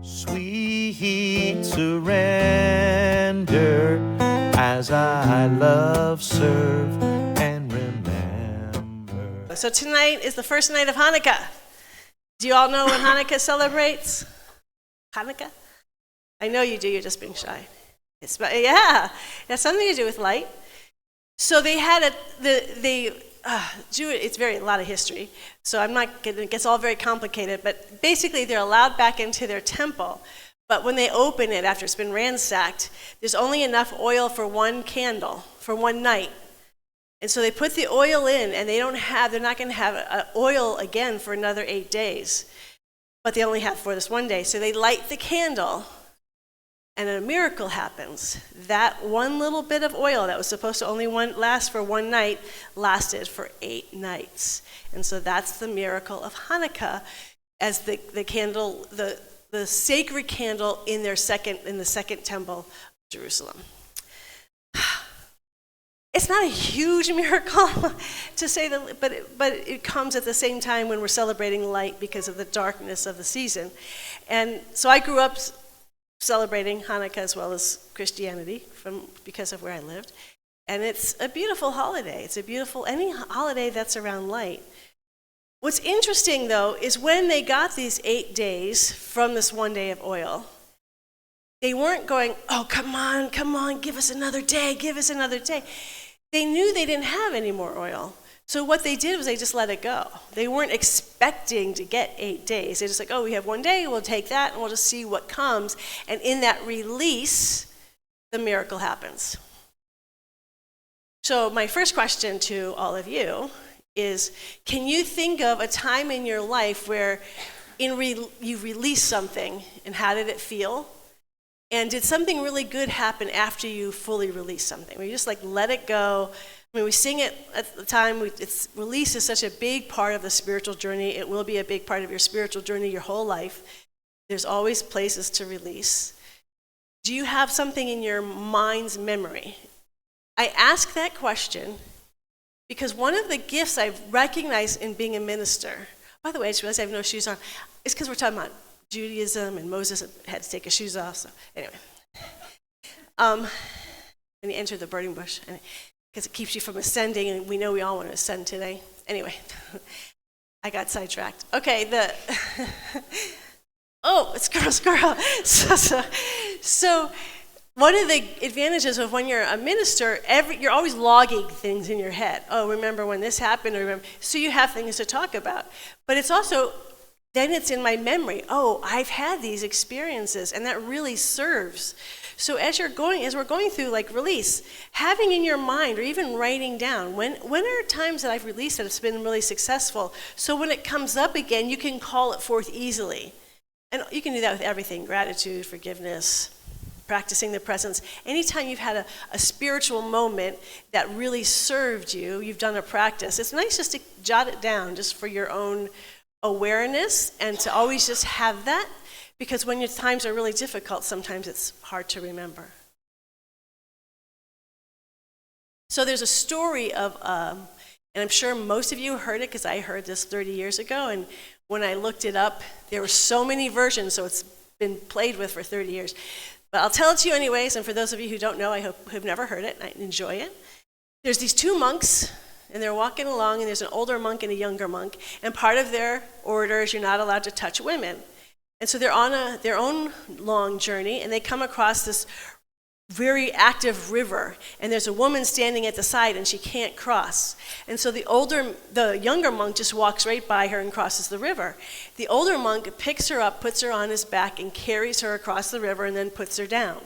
Sweet surrender as I love, serve, and remember. So tonight is the first night of Hanukkah. Do you all know when Hanukkah celebrates? Hanukkah? I know you do, you're just being shy. It has something to do with light. So they had it's a lot of history, so I'm not going to, it gets all very complicated, but basically they're allowed back into their temple, but when they open it after it's been ransacked, there's only enough oil for one candle, for one night. And so they put the oil in, and they're not going to have oil again for another 8 days, but they only have for this one day. So they light the candle, and a miracle happens. That one little bit of oil that was supposed to only last for one night lasted for 8 nights. And so that's the miracle of Hanukkah, as the candle, the sacred candle in the second temple of Jerusalem. It's not a huge miracle to say that, but it comes at the same time when we're celebrating light because of the darkness of the season. And so I grew up celebrating Hanukkah as well as Christianity because of where I lived. And it's a beautiful holiday. It's any holiday that's around light. What's interesting, though, is when they got these 8 days from this one day of oil, they weren't going, oh, come on, give us another day. They knew they didn't have any more oil. So what they did was they just let it go. They weren't expecting to get 8 days. They're just like, oh, we have 1 day, we'll take that, and we'll just see what comes. And in that release, the miracle happens. So my first question to all of you is, can you think of a time in your life where you released something, and how did it feel? And did something really good happen after you fully released something? Where you just let it go? I mean, we sing it at the time. Release is such a big part of the spiritual journey. It will be a big part of your spiritual journey your whole life. There's always places to release. Do you have something in your mind's memory? I ask that question because one of the gifts I've recognized in being a minister, by the way, I just realized I have no shoes on. It's because we're talking about Judaism, and Moses had to take his shoes off. So anyway, and he entered the burning bush, because it keeps you from ascending, and we know we all want to ascend today. Anyway, I got sidetracked. Okay, squirrel. So one of the advantages of when you're a minister, you're always logging things in your head. Oh, remember when this happened? So you have things to talk about. But it's also, then it's in my memory. Oh, I've had these experiences, and that really serves. So as we're going through release, having in your mind or even writing down, when are times that I've released that it's been really successful, so when it comes up again, you can call it forth easily. And you can do that with everything: gratitude, forgiveness, practicing the presence. Anytime you've had a spiritual moment that really served you, you've done a practice, it's nice just to jot it down just for your own awareness, and to always just have that, because when your times are really difficult, sometimes it's hard to remember. So there's a story of, and I'm sure most of you heard it because I heard this 30 years ago, and when I looked it up, there were so many versions, so it's been played with for 30 years. But I'll tell it to you anyways, and for those of you who don't know, I hope who've never heard it, I enjoy it. There's these 2 monks, and they're walking along, and there's an older monk and a younger monk, and part of their order is you're not allowed to touch women. And so they're on their own long journey, and they come across this very active river, and there's a woman standing at the side, and she can't cross. And so the younger monk just walks right by her and crosses the river. The older monk picks her up, puts her on his back, and carries her across the river, and then puts her down.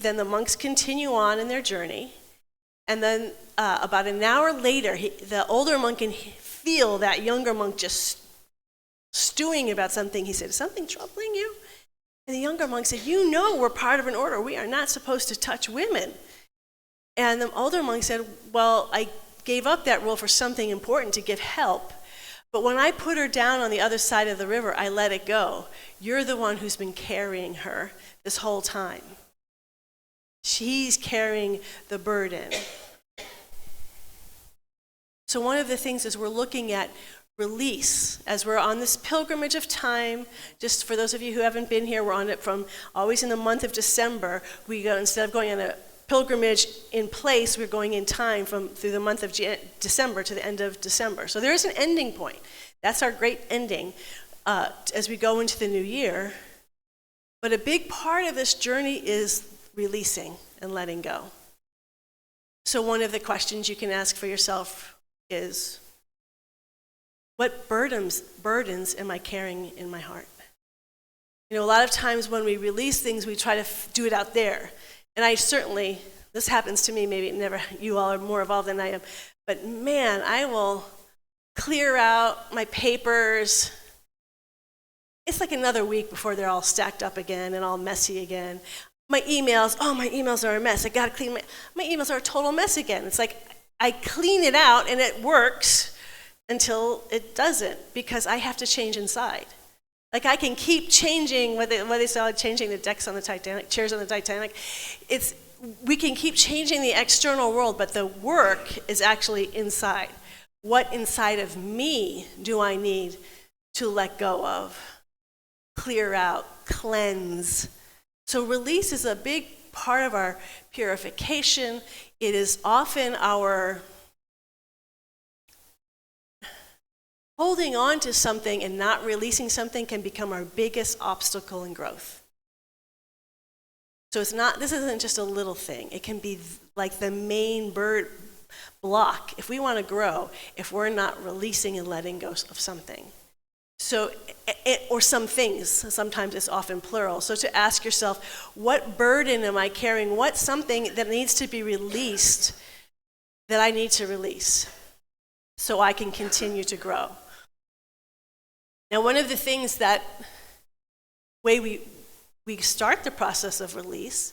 Then the monks continue on in their journey, and then about an hour later, the older monk can feel that younger monk just stewing about something. He said, "Is something troubling you?" And the younger monk said, "You know we're part of an order. We are not supposed to touch women." And the older monk said, "Well, I gave up that rule for something important, to give help. But when I put her down on the other side of the river, I let it go. You're the one who's been carrying her this whole time. She's carrying the burden." So one of the things is we're looking at release, as we're on this pilgrimage of time. Just for those of you who haven't been here, we're on it from always in the month of December. We go, instead of going on a pilgrimage in place, we're going in time through the month of December to the end of December. So there is an ending point. That's our great ending as we go into the new year. But a big part of this journey is releasing and letting go. So one of the questions you can ask for yourself is, what burdens am I carrying in my heart? A lot of times when we release things, we try to do it out there. And I certainly, this happens to me, maybe never, you all are more involved than I am, but man, I will clear out my papers. It's like another week before they're all stacked up again and all messy again. My emails are a mess. I gotta clean my emails are a total mess again. It's like I clean it out and it works until it doesn't, because I have to change inside. Like I can keep changing, what they saw changing the decks on the Titanic, chairs on the Titanic. We can keep changing the external world, but the work is actually inside. What inside of me do I need to let go of, clear out, cleanse? So release is a big part of our purification. It is often our holding on to something and not releasing something can become our biggest obstacle in growth. So this isn't just a little thing. It can be like the main block if we want to grow, if we're not releasing and letting go of something. So, or some things, sometimes it's often plural. So to ask yourself, what burden am I carrying? What's something that needs to be released that I need to release so I can continue to grow? Now, one of the things that way we start the process of release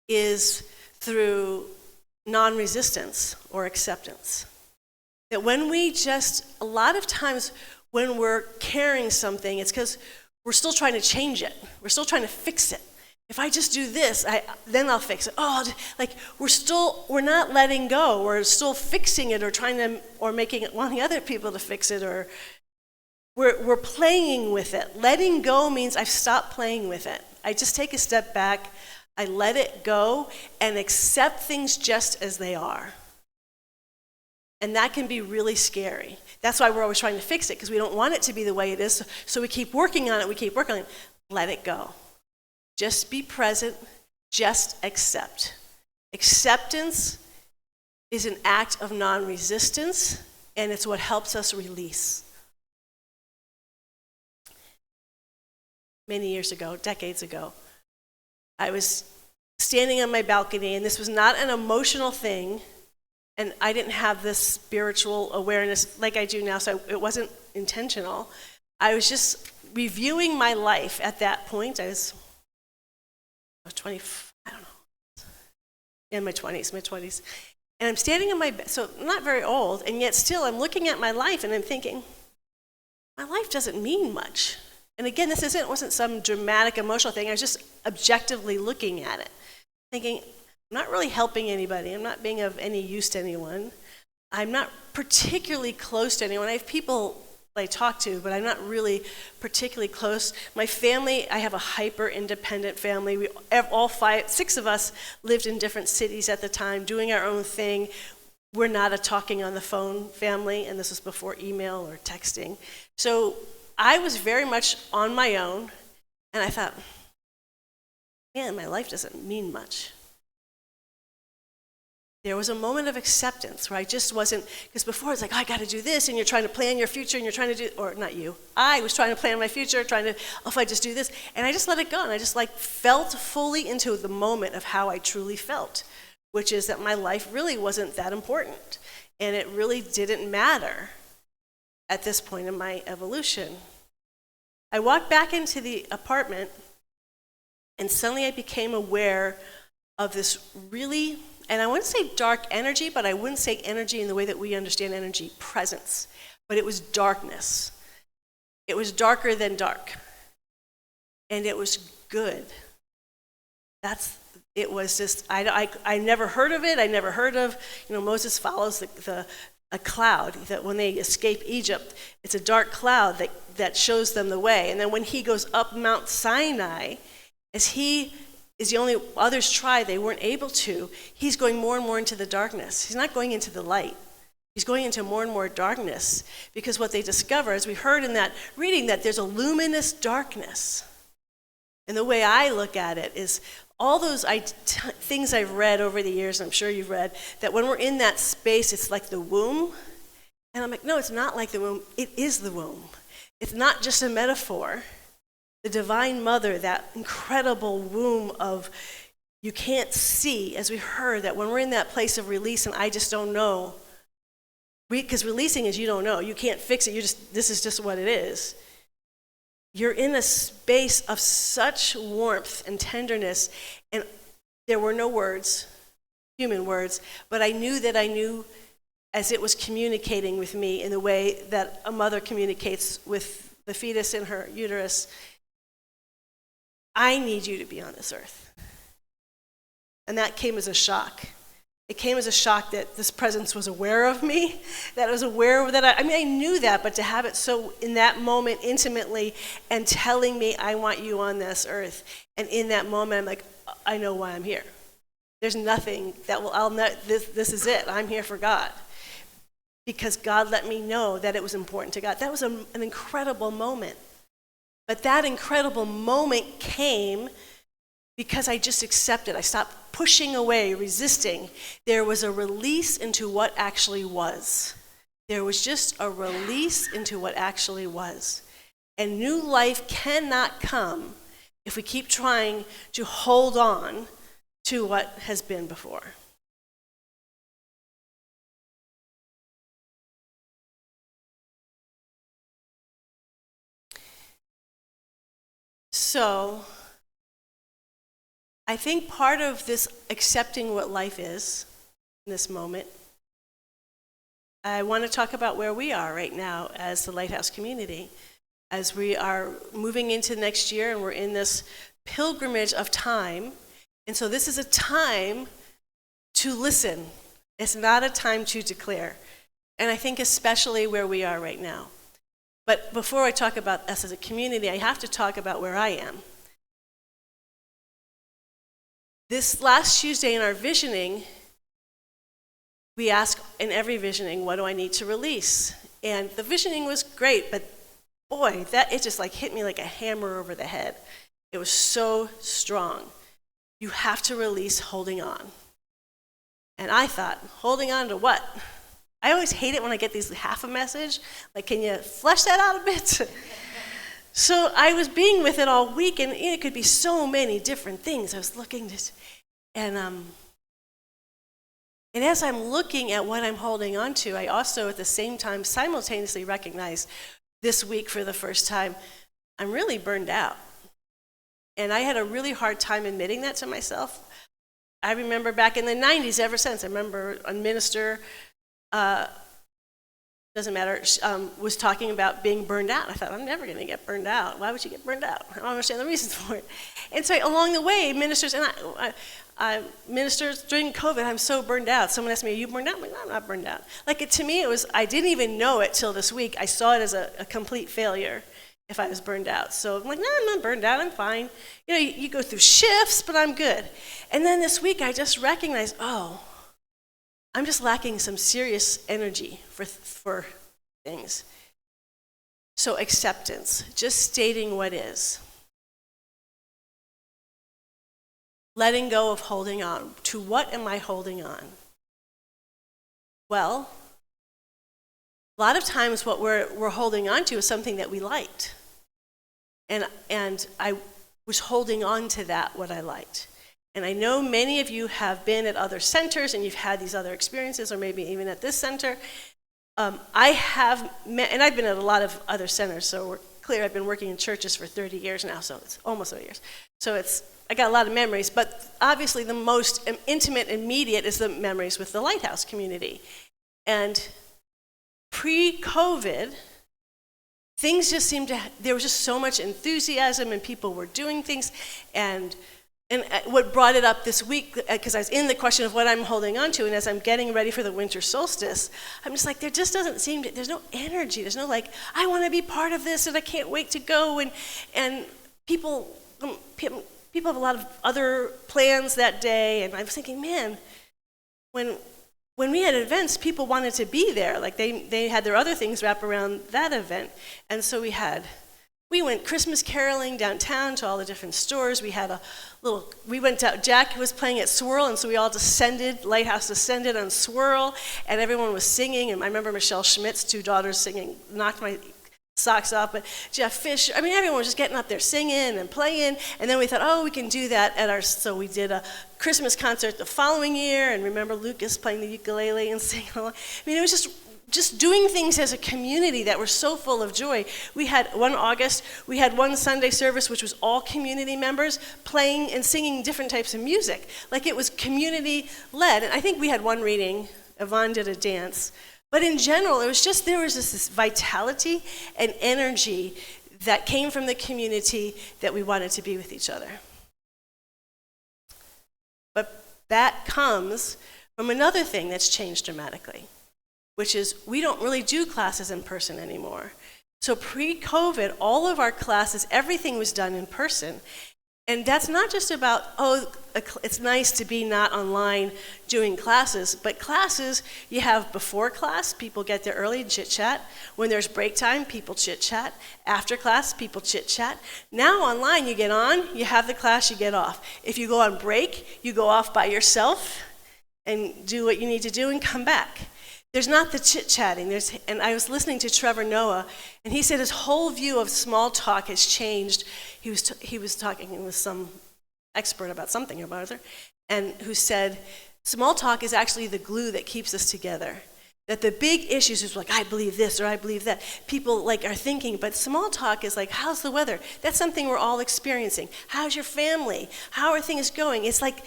is through non-resistance or acceptance. That when a lot of times when we're carrying something, it's because we're still trying to change it. We're still trying to fix it. If I just do this, then I'll fix it. We're not letting go. We're still fixing it or wanting other people to fix it, or we're playing with it. Letting go means I've stopped playing with it. I just take a step back, I let it go, and accept things just as they are. And that can be really scary. That's why we're always trying to fix it, because we don't want it to be the way it is. So we keep working on it, Let it go. Just be present, just accept. Acceptance is an act of non-resistance, and it's what helps us release. Many years ago, decades ago, I was standing on my balcony, and this was not an emotional thing, and I didn't have this spiritual awareness like I do now, so it wasn't intentional. I was just reviewing my life at that point. I was 20, I don't know, in my 20s. And I'm standing on my bed, so I'm not very old, and yet still I'm looking at my life and I'm thinking, my life doesn't mean much. And again, it wasn't some dramatic emotional thing. I was just objectively looking at it, thinking, I'm not really helping anybody. I'm not being of any use to anyone. I'm not particularly close to anyone. I have people I talk to, but I'm not really particularly close. My family, I have a hyper-independent family. We all six of us lived in different cities at the time, doing our own thing. We're not a talking on the phone family, and this was before email or texting. So I was very much on my own, and I thought, man, my life doesn't mean much. There was a moment of acceptance where I just wasn't, because before it's like, I got to do this, and you're trying to plan your future, and you're trying to do, or not you, I was trying to plan my future, if I just do this, and I just let it go, and I just felt fully into the moment of how I truly felt, which is that my life really wasn't that important, and it really didn't matter at this point in my evolution. I walked back into the apartment, and suddenly I became aware of this really, and I wouldn't say dark energy, but I wouldn't say energy in the way that we understand energy, presence. But it was darkness. It was darker than dark. And it was good. It was just, I never heard of it. I never heard of, Moses follows the a cloud, that when they escape Egypt, it's a dark cloud that shows them the way. And then when he goes up Mount Sinai, as he is the only others tried, they weren't able to, he's going more and more into the darkness. He's not going into the light. He's going into more and more darkness, because what they discover, as we heard in that reading, that there's a luminous darkness. And the way I look at it is all those things I've read over the years, and I'm sure you've read, that when we're in that space, it's like the womb. And I'm like, no, it's not like the womb. It is the womb. It's not just a metaphor. The Divine Mother, that incredible womb of, you can't see, as we heard, that when we're in that place of release and I just don't know, because releasing is you don't know. You can't fix it. This is just what it is. You're in a space of such warmth and tenderness, and there were no words, human words, but I knew as it was communicating with me in the way that a mother communicates with the fetus in her uterus, I need you to be on this earth. And that came as a shock. It came as a shock that this presence was aware of me, that it was aware of that. I knew that, but to have it so in that moment intimately and telling me, I want you on this earth. And in that moment, I'm like, I know why I'm here. There's nothing that will, this is it. I'm here for God. Because God let me know that it was important to God. That was an incredible moment. But that incredible moment came because I just accepted. I stopped pushing away, resisting. There was a release into what actually was. There was just a release into what actually was. And new life cannot come if we keep trying to hold on to what has been before. So, I think part of this accepting what life is in this moment, I want to talk about where we are right now as the Lighthouse community, as we are moving into next year and we're in this pilgrimage of time. And so this is a time to listen. It's not a time to declare. And I think especially where we are right now. But before I talk about us as a community, I have to talk about where I am. This last Tuesday in our visioning, we ask in every visioning, what do I need to release? And the visioning was great, but boy, it just hit me like a hammer over the head. It was so strong. You have to release holding on. And I thought, holding on to what? I always hate it when I get these half a message. Like, can you flesh that out a bit? So I was being with it all week, and it could be so many different things. I was looking at, and as I'm looking at what I'm holding on to, I also at the same time simultaneously recognize this week for the first time, I'm really burned out. And I had a really hard time admitting that to myself. I remember back in the 90s, ever since, I remember a minister, doesn't matter, was talking about being burned out. I thought, I'm never going to get burned out. Why would you get burned out? I don't understand the reasons for it. And so along the way, ministers, and ministers during COVID, I'm so burned out. Someone asked me, are you burned out? I'm like, no, I'm not burned out. To me, I didn't even know it till this week. I saw it as a complete failure if I was burned out. So I'm like, no, I'm not burned out, I'm fine. You go through shifts, but I'm good. And then this week, I just recognized, I'm just lacking some serious energy for things. So acceptance, just stating what is. Letting go of holding on. To what am I holding on? Well, a lot of times what we're holding on to is something that we liked. And I was holding on to that, what I liked. And I know many of you have been at other centers and you've had these other experiences, or maybe even at this center. I have met, and I've been at a lot of other centers, so we're clear, I've been working in churches for 30 years now, so it's almost 30 years. So I got a lot of memories, but obviously the most intimate, immediate is the memories with the Lighthouse community. And pre-COVID, things just seemed to, there was just so much enthusiasm and people were doing things, and And what brought it up this week, because I was in the question of what I'm holding on to, and as I'm getting ready for the winter solstice, I'm just like, there just doesn't seem to, there's no energy, there's no like, I want to be part of this and I can't wait to go, and people have a lot of other plans that day, and I was thinking, man, when we had events, people wanted to be there, like they had their other things wrap around that event, and so we went Christmas caroling downtown to all the different stores. We went out, Jack was playing at Swirl, and so we all descended, Lighthouse descended on Swirl, and everyone was singing, and I remember Michelle Schmidt's 2 daughters singing, knocked my socks off, but Jeff Fish, everyone was just getting up there singing and playing, and then we thought, we can do that so we did a Christmas concert the following year, and remember Lucas playing the ukulele and singing along. It was just doing things as a community that were so full of joy. We had one Sunday service, which was all community members playing and singing different types of music. Like it was community-led. And I think we had one reading. Yvonne did a dance. But in general, there was this vitality and energy that came from the community that we wanted to be with each other. But that comes from another thing that's changed dramatically, which is we don't really do classes in person anymore. So pre-COVID, all of our classes, everything was done in person. And that's not just about, it's nice to be not online doing classes, but classes, you have before class, people get there early and chit-chat. When there's break time, people chit-chat. After class, people chit-chat. Now online, you get on, you have the class, you get off. If you go on break, you go off by yourself and do what you need to do and come back. There's not the chit-chatting. And I was listening to Trevor Noah, and he said his whole view of small talk has changed. He was talking with some expert about something or other, and who said small talk is actually the glue that keeps us together. That the big issues is like, I believe this or I believe that. People are thinking, but small talk is like, how's the weather? That's something we're all experiencing. How's your family? How are things going? It's like,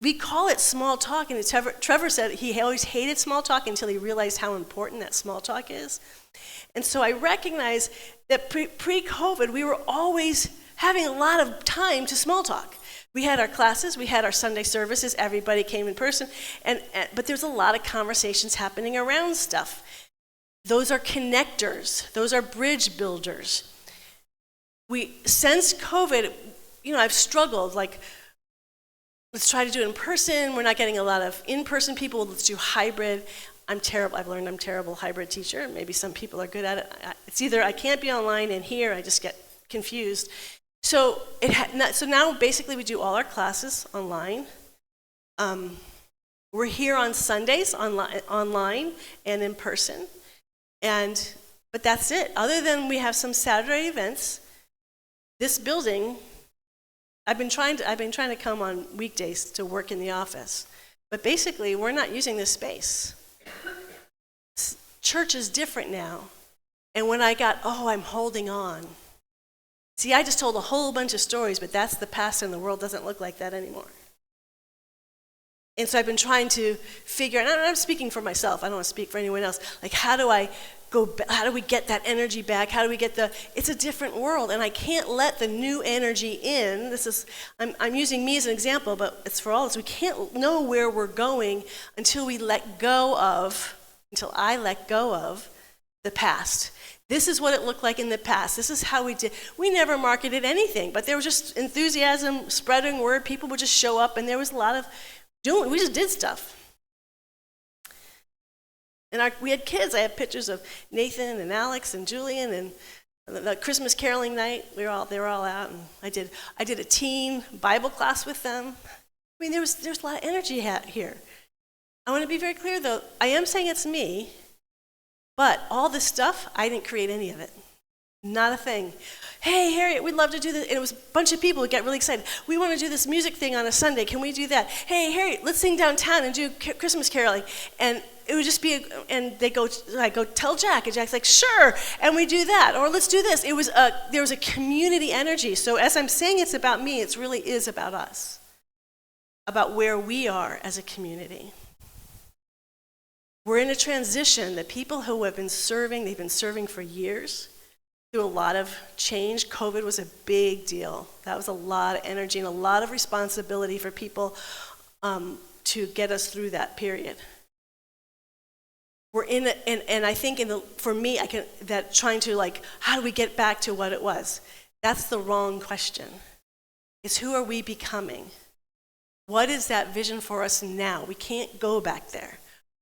we call it small talk, and Trevor said he always hated small talk until he realized how important that small talk is. And so I recognize that pre-COVID, we were always having a lot of time to small talk. We had our classes, we had our Sunday services, everybody came in person, but there's a lot of conversations happening around stuff. Those are connectors, those are bridge builders. Since COVID, I've struggled, let's try to do it in person. We're not getting a lot of in-person people. Let's do hybrid. I'm terrible. I've learned I'm a terrible hybrid teacher. Maybe some people are good at it. It's either I can't be online and here, I just get confused. So now basically we do all our classes online. We're here on Sundays online and in person. But that's it. Other than we have some Saturday events, this building, I've been trying to come on weekdays to work in the office, but basically we're not using this space. Church is different now. And when I'm holding on. See, I just told a whole bunch of stories, but that's the past, and the world doesn't look like that anymore. And so I've been trying to figure out, and I'm speaking for myself, I don't want to speak for anyone else, how do we get that energy back? How do we get it's a different world, and I can't let the new energy in. I'm using me as an example, but it's for all of us. We can't know where we're going until I let go of the past. This is what it looked like in the past. This is how we did. We never marketed anything, but there was just enthusiasm, spreading word. People would just show up, and there was a lot of we just did stuff. And we had kids. I have pictures of Nathan and Alex and Julian and the Christmas caroling night. They were all out, and I did a teen Bible class with them. There's a lot of energy here. I want to be very clear, though. I am saying it's me, but all this stuff, I didn't create any of it. Not a thing. Hey, Harriet, we'd love to do this. And it was a bunch of people who get really excited. We want to do this music thing on a Sunday. Can we do that? Hey, Harriet, let's sing downtown and do Christmas caroling. And it would just be, and I go tell Jack, and Jack's like, sure, and we do that, or let's do this. There was a community energy. So as I'm saying it's about me, it really is about us, about where we are as a community. We're in a transition that people who have been serving, they've been serving for years. through a lot of change. COVID was a big deal. That was a lot of energy and a lot of responsibility for people to get us through that period. We're in it, and I think for me, that trying to how do we get back to what it was? That's the wrong question. It's who are we becoming? What is that vision for us now? We can't go back there.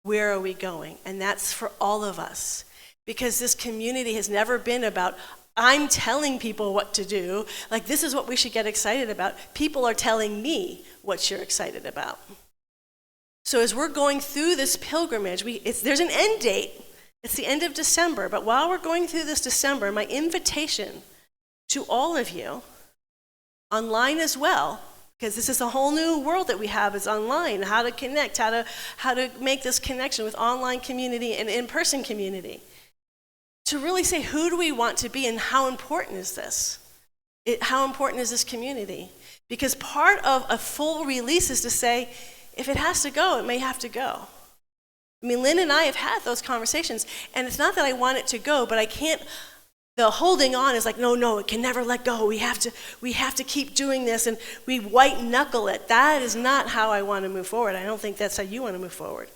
Where are we going? And that's for all of us. Because this community has never been about, I'm telling people what to do. Like, this is what we should get excited about. People are telling me what you're excited about. So as we're going through this pilgrimage, there's an end date. It's the end of December. But while we're going through this December, my invitation to all of you, online as well, because this is a whole new world that we have is online, how to connect, how to make this connection with online community and in-person community. To really say, who do we want to be and how important is this? How important is this community? Because part of a full release is to say, if it has to go, it may have to go. I mean, Lynn and I have had those conversations, and it's not that I want it to go, but I can't. The holding on is like, no, it can never let go. We have to keep doing this, and we white knuckle it. That is not how I want to move forward. I don't think that's how you want to move forward.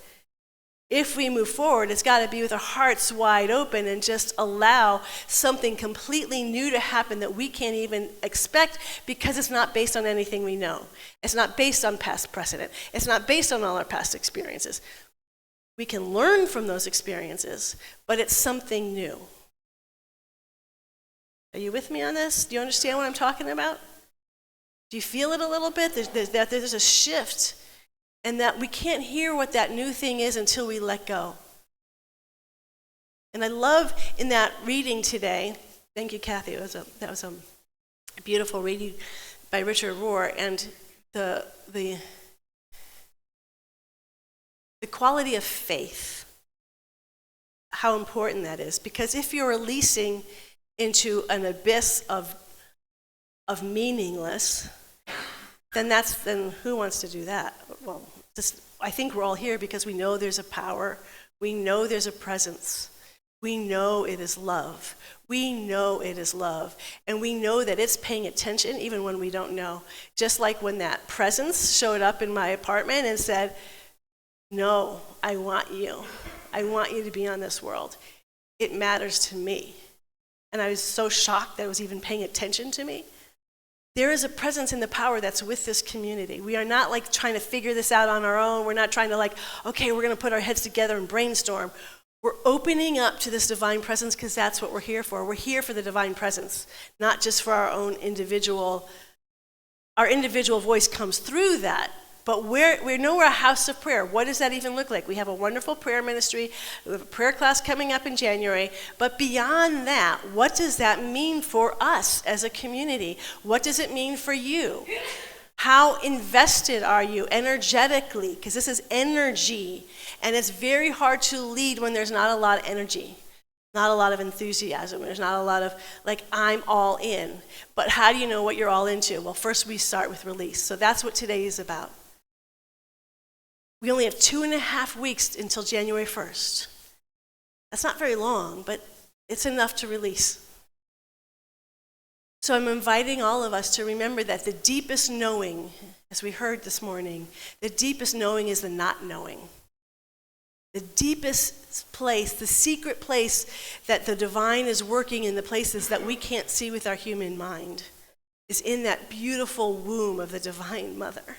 If we move forward, it's got to be with our hearts wide open and just allow something completely new to happen that we can't even expect because it's not based on anything we know. It's not based on past precedent. It's not based on all our past experiences. We can learn from those experiences, but it's something new. Are you with me on this? Do you understand what I'm talking about? Do you feel it a little bit? There's a shift, and that we can't hear what that new thing is until we let go. And I love in that reading today, thank you, Kathy, that was a beautiful reading by Richard Rohr, and the quality of faith, how important that is. Because if you're releasing into an abyss of meaningless, then who wants to do that? Well, I think we're all here because we know there's a power, we know there's a presence, we know it is love. We know it is love, and we know that it's paying attention even when we don't know. Just like when that presence showed up in my apartment and said, no, I want you. I want you to be on this world. It matters to me. And I was so shocked that it was even paying attention to me. There is a presence in the power that's with this community. We are not trying to figure this out on our own. We're not trying to okay, we're going to put our heads together and brainstorm. We're opening up to this divine presence because that's what we're here for. We're here for the divine presence, not just for our own individual. Our individual voice comes through that. But we know we're a house of prayer. What does that even look like? We have a wonderful prayer ministry. We have a prayer class coming up in January. But beyond that, what does that mean for us as a community? What does it mean for you? How invested are you energetically? Because this is energy. And it's very hard to lead when there's not a lot of energy, not a lot of enthusiasm. There's not a lot of, I'm all in. But how do you know what you're all into? Well, first we start with release. So that's what today is about. We only have 2.5 weeks until January 1st. That's not very long, but it's enough to release. So I'm inviting all of us to remember that the deepest knowing, as we heard this morning, the deepest knowing is the not knowing. The deepest place, the secret place that the divine is working in the places that we can't see with our human mind, is in that beautiful womb of the Divine Mother.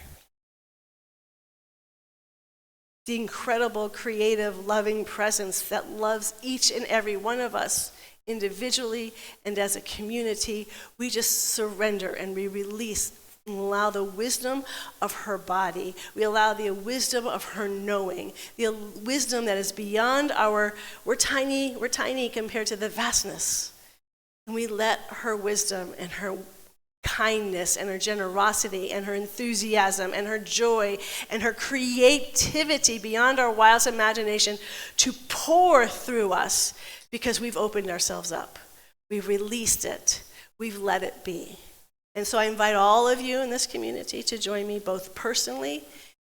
The incredible, creative, loving presence that loves each and every one of us individually and as a community. We just surrender and we release and allow the wisdom of her body. We allow the wisdom of her knowing, the wisdom that is beyond we're tiny compared to the vastness. And we let her wisdom and her kindness and her generosity and her enthusiasm and her joy and her creativity beyond our wildest imagination to pour through us because we've opened ourselves up. We've released it. We've let it be. And so I invite all of you in this community to join me both personally.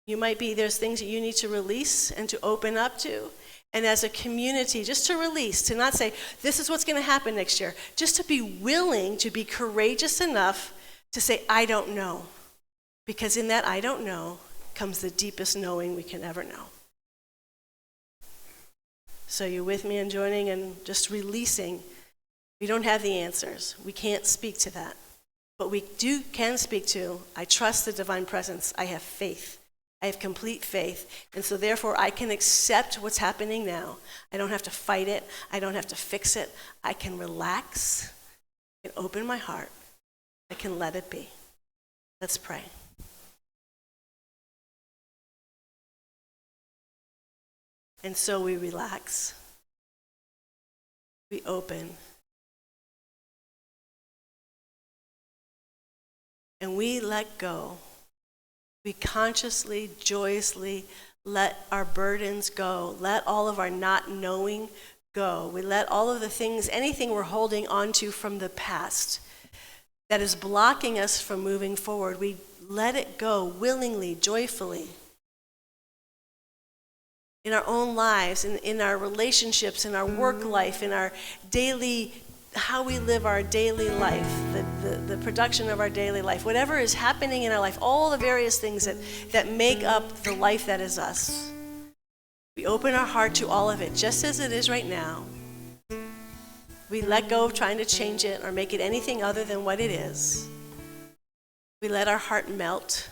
There's things that you need to release and to open up to. And as a community, just to release, to not say, this is what's going to happen next year, just to be willing to be courageous enough to say, I don't know. Because in that I don't know comes the deepest knowing we can ever know. So you're with me in joining and just releasing. We don't have the answers. We can't speak to that. But we can speak to, I trust the divine presence. I have faith. I have complete faith. And so therefore I can accept what's happening now. I don't have to fight it. I don't have to fix it. I can relax and open my heart. I can let it be. Let's pray. And so we relax. We open. And we let go. We consciously, joyously let our burdens go. Let all of our not knowing go. We let all of the things, anything we're holding onto from the past that is blocking us from moving forward, we let it go willingly, joyfully. In our own lives, in our relationships, in our work life, in our daily, how we live our daily life, the production of our daily life, whatever is happening in our life, all the various things that make up the life that is us. We open our heart to all of it, just as it is right now. We let go of trying to change it or make it anything other than what it is. We let our heart melt.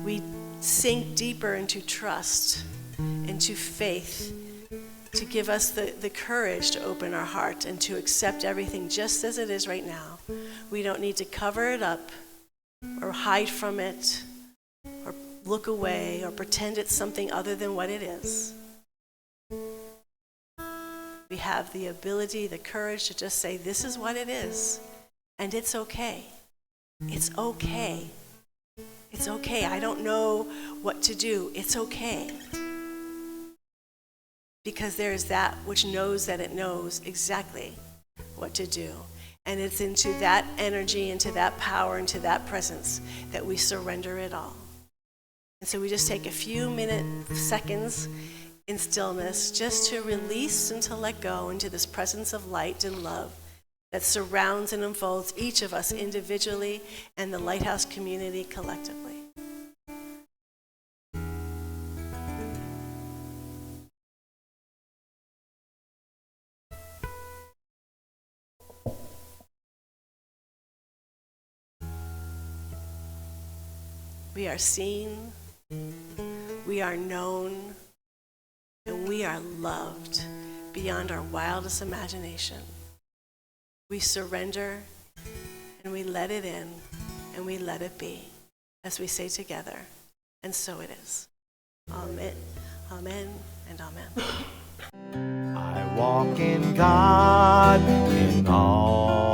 We sink deeper into trust, into faith, to give us the courage to open our heart and to accept everything just as it is right now. We don't need to cover it up or hide from it or look away or pretend it's something other than what it is. We have the ability, the courage to just say, this is what it is, and it's okay. It's okay. It's okay. I don't know what to do. It's okay. Because there is that which knows that it knows exactly what to do. And it's into that energy, into that power, into that presence that we surrender it all. And so we just take a few seconds in stillness just to release and to let go into this presence of light and love that surrounds and unfolds each of us individually and the Lighthouse community collectively. We are seen, we are known, and we are loved beyond our wildest imagination. We surrender and we let it in and we let it be, as we say together, and so it is. Amen, amen, and amen. I walk in God in all